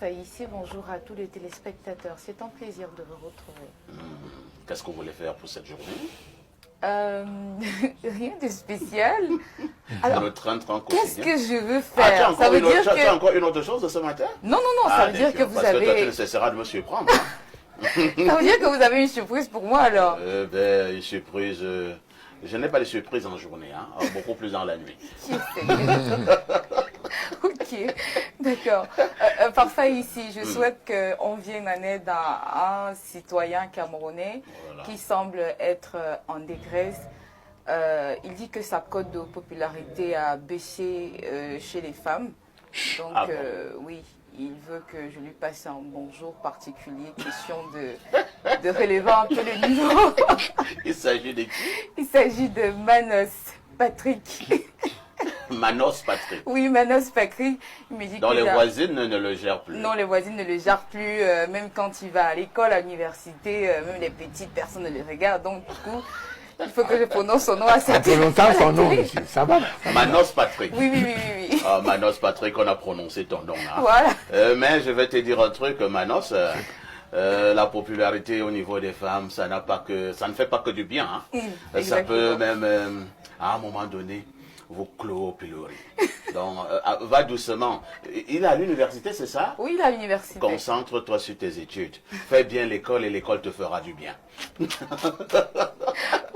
parfait. Ici, bonjour à tous les téléspectateurs. C'est un plaisir de vous retrouver. Qu'est-ce que vous voulez faire pour cette journée? Rien de spécial. Alors, qu'est-ce que je veux faire? Ça veut dire que... Tu as encore une autre chose de ce matin? Non, non, non, ça veut dire que vous avez... Parce que toi, tu ne cesseras de me surprendre. Hein? Ça veut dire que vous avez une surprise pour moi, alors? Une surprise... Je n'ai pas de surprise en journée, hein, beaucoup plus dans la nuit. Ok, d'accord. Parfait ici. Je souhaite qu'on vienne en aide à un citoyen camerounais qui semble être en détresse. Il dit que sa cote de popularité a baissé chez les femmes. Donc, oui, il veut que je lui passe un bonjour particulier. Question de relever un peu le niveau. Il s'agit de qui? Il s'agit de Manos Patrick. Manos Patrick. Oui, Manos Patrick. Il me dit donc les voisines ne le gèrent plus. Non, les voisines ne le gèrent plus. Même quand il va à l'école, à l'université, même les petites personnes ne le regardent. Donc, du coup, il faut que je prononce son nom à cette époque. Longtemps son nom, monsieur. Ça va? Manos Patrick. Oui, oui, oui, oui. Ah, Manos Patrick, on a prononcé ton nom là. Voilà. Mais je vais te dire un truc, Manos. La popularité au niveau des femmes, ça ne fait pas que du bien. Hein. Ça peut même, à un moment donné, vous clôt-pilorer. Donc, va doucement. Il est à l'université, c'est ça? Oui, il est à l'université. Concentre-toi sur tes études. Fais bien l'école et l'école te fera du bien.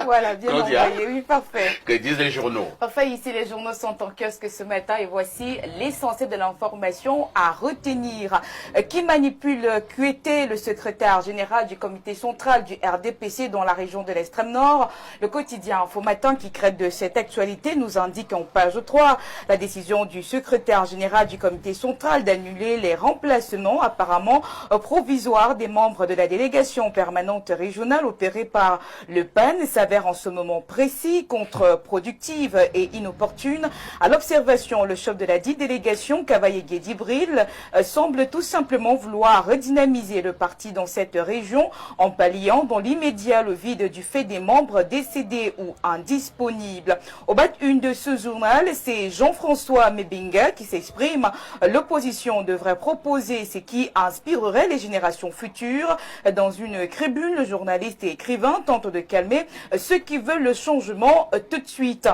Voilà, bien envoyé. Oui, parfait. Que disent les journaux? Parfait, ici les journaux sont en kiosque ce matin et voici l'essentiel de l'information à retenir. Qui manipule QT, le secrétaire général du comité central du RDPC dans la région de l'extrême nord? Le quotidien Info Matin qui traite de cette actualité nous indique en page 3 la décision du secrétaire général du comité central d'annuler les remplacements apparemment provisoires des membres de la délégation permanente régionale opérée par le PAN s'avère en ce moment précis, contre-productive et inopportune. À l'observation, le chef de la dite délégation, Cavaillé Guédibril, semble tout simplement vouloir redynamiser le parti dans cette région en palliant dans l'immédiat le vide du fait des membres décédés ou indisponibles. Au bas une de ce journal, c'est Jean-François Mebinga qui s'exprime. L'opposition devrait proposer ce qui inspirerait les générations futures. Dans une tribune, le journaliste et écrivain tente de calmer ceux qui veulent le changement tout de suite.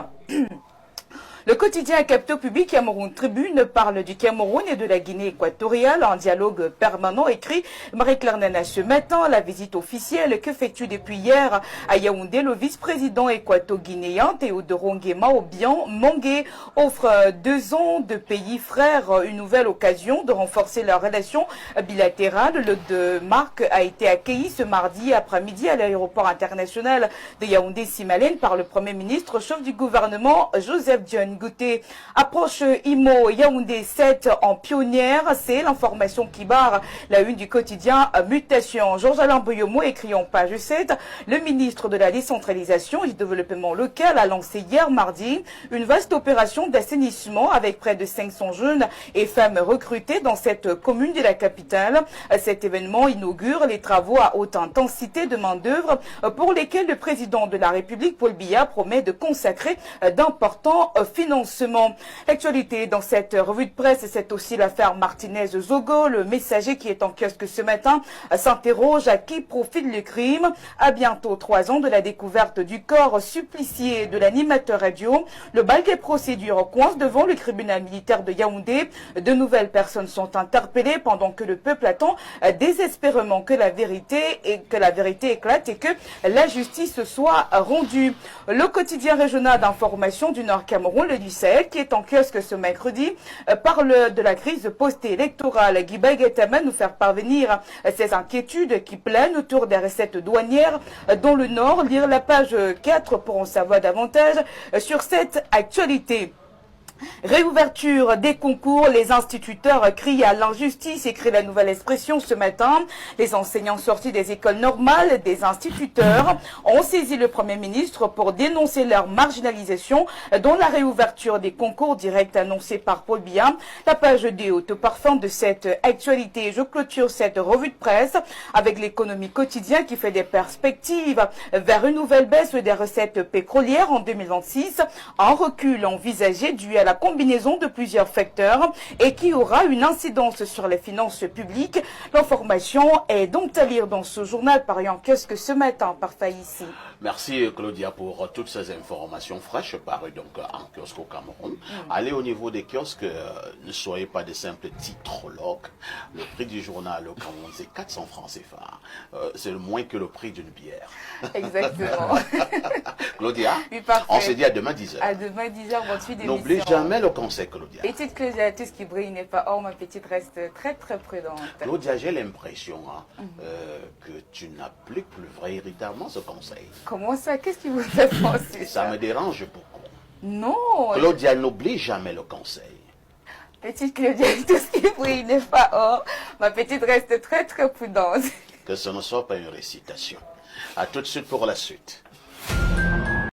Le quotidien Capitaux Public Cameroun Tribune parle du Cameroun et de la Guinée équatoriale en dialogue permanent, écrit Marie-Claire Nana ce matin. La visite officielle qu'effectue depuis hier à Yaoundé le vice-président équato-guinéen Théodore Nguema Obiang Mangué offre 2 ans de pays frères une nouvelle occasion de renforcer leurs relations bilatérales. Le de Marc a été accueilli ce mardi après-midi à l'aéroport international de Yaoundé-Simalène par le Premier ministre chef du gouvernement Joseph Dione Gouté. Approche IMO Yaoundé 7 en pionnière, c'est l'information qui barre la une du quotidien Mutation. Georges-Alain Boyomo écrit en page 7, le ministre de la décentralisation et du développement local a lancé hier mardi une vaste opération d'assainissement avec près de 500 jeunes et femmes recrutées dans cette commune de la capitale. Cet événement inaugure les travaux à haute intensité de main-d'œuvre pour lesquels le président de la République Paul Biya promet de consacrer d'importants financement. L'actualité dans cette revue de presse, c'est aussi l'affaire Martinez-Zogo. Le messager qui est en kiosque ce matin s'interroge à qui profite le crime. À bientôt 3 ans de la découverte du corps supplicié de l'animateur radio. Le bal des procédures coince devant le tribunal militaire de Yaoundé. De nouvelles personnes sont interpellées pendant que le peuple attend désespérément que la vérité éclate et que la justice soit rendue. Le quotidien régional d'information du Nord Cameroun, le Sahel, qui est en kiosque ce mercredi, parle de la crise post-électorale. Guy Baguetama nous faire parvenir ses inquiétudes qui planent autour des recettes douanières dans le Nord. Lire la page 4 pour en savoir davantage sur cette actualité. Réouverture des concours, les instituteurs crient à l'injustice, écrit la Nouvelle Expression ce matin. Les enseignants sortis des écoles normales, des instituteurs, ont saisi le Premier ministre pour dénoncer leur marginalisation dans la réouverture des concours directs annoncés par Paul Biya. La page des hautes parfums de cette actualité. Je clôture cette revue de presse avec l'économie quotidienne qui fait des perspectives vers une nouvelle baisse des recettes pétrolières en 2026. Un recul envisagé dû à la la combinaison de plusieurs facteurs et qui aura une incidence sur les finances publiques. L'information est donc à lire dans ce journal paru en kiosque ce matin par Faïssi. Merci Claudia pour toutes ces informations fraîches parues donc en kiosque au Cameroun. Allez au niveau des kiosques, ne soyez pas des simples titrologues. Le prix du journal au Cameroun, c'est 400 francs CFA. C'est le moins que le prix d'une bière. Exactement. Claudia, Oui, parfait. on se dit à demain 10h. À demain 10h, 28 d'émission. N'oublie jamais le conseil, Claudia. Petite Claudia, tout ce qui brille n'est pas or, ma petite reste très très prudente. Claudia, j'ai l'impression que tu n'appliques plus véritablement ce conseil. Comment ça? Qu'est-ce qui vous fait penser Ça me dérange beaucoup. Non. Claudia, n'oublie jamais le conseil. Petite Claudia, tout ce qui brille n'est pas or. Ma petite reste très très prudente. Que ce ne soit pas une récitation. À tout de suite pour la suite.